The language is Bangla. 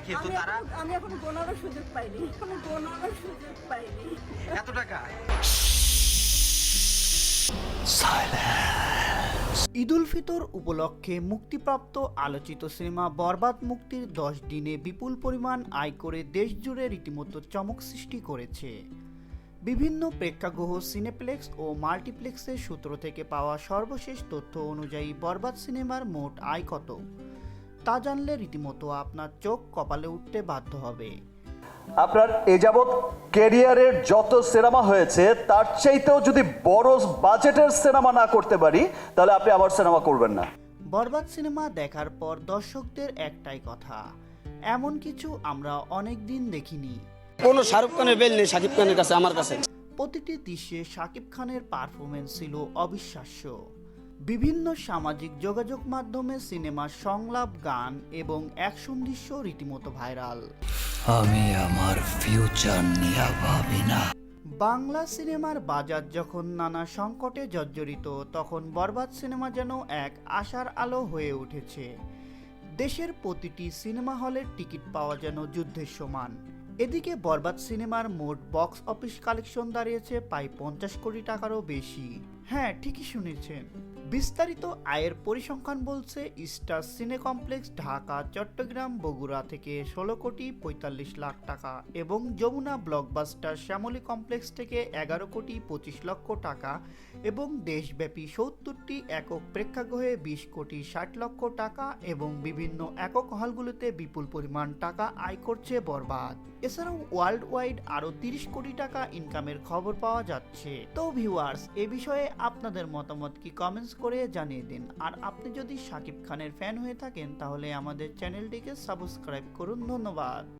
দেখে তো তারা আমি এখন গোনারও সুযোগ পাইনি, এত টাকা। ঈদ উল ফিতর উপলক্ষে মুক্তিপ্রাপ্ত আলোচিত সিনেমা বরবাদ মুক্তির 10 দিনে বিপুল পরিমাণ আয় করে দেশজুড়ে রীতিমতো চমক সৃষ্টি করেছে। বিভিন্ন প্রেক্ষাগৃহ, সিনেপ্লেক্স ও মাল্টিপ্লেক্সের সূত্র থেকে পাওয়া সর্বশেষ তথ্য অনুযায়ী বরবাদ সিনেমার মোট আয় কত তা জানলে রীতিমতো আপনার চোখ কপালে উঠতে বাধ্য হবে। আপনার এ যাবৎ ক্যারিয়ারের যত সিনেমা হয়েছে তার চাইতেও যদি বড় বাজেটের সিনেমা না করতে পারি তাহলে আপনি আমার সিনেমা করবেন না। বরবাদ সিনেমা দেখার পর দর্শকদের একটাই কথা, এমন কিছু আমরা অনেক দিন দেখিনি। কোনো শাহরুখ খানের বেল নেই শাকিব খানের কাছে, আমার কাছে। প্রতিটি দৃশ্যে শাকিব খানের পারফরমেন্স ছিল অবিশ্বাস্য। বিভিন্ন সামাজিক যোগাযোগ মাধ্যমে সিনেমার সংলাপ, গান এবং অ্যাকশন দৃশ্য রীতিমতো ভাইরাল। আমি আমার ফিউচার নিয়ে ভাবি না। বাংলা সিনেমার বাজার যখন নানা সংকটে জর্জরিত, তখন বরবাদ সিনেমা যেন এক আশার আলো হয়ে উঠেছে। দেশের প্রতিটি সিনেমা হলের টিকিট পাওয়া যেন যুদ্ধের সমান। এদিকে বরবাদ সিনেমার মোট বক্স অফিস কালেকশন দাঁড়িয়েছে প্রায় 50 কোটি টাকারও বেশি। হ্যাঁ, ঠিকই শুনেছেন। বিস্তারিত আয়ের পরিসংখ্যান বলছে, স্টার সিনে কমপ্লেক্স ঢাকা, চট্টগ্রাম, বগুড়া থেকে 16 কোটি 45 লাখ টাকা এবং যমুনা ব্লকবাস্টার শ্যামলী কমপ্লেক্স থেকে 11 কোটি 25 লক্ষ টাকা এবং দেশব্যাপী 70টি একক প্রেক্ষাগৃহে 20 কোটি 60 লক্ষ টাকা এবং বিভিন্ন একক হলগুলোতে বিপুল পরিমাণ টাকা আয় করছে বরবাদ। এছাড়াও ওয়ার্ল্ড ওয়াইড আরও 30 কোটি টাকা ইনকামের খবর পাওয়া যাচ্ছে। তো ভিউয়ার্স, এ বিষয়ে আপনাদের মতামত কি কমেন্টস করে জানিয়ে দিন। আর আপনি যদি শাকিব খানের ফ্যান হয়ে থাকেন তাহলে আমাদের চ্যানেলটিকে সাবস্ক্রাইব করুন। ধন্যবাদ।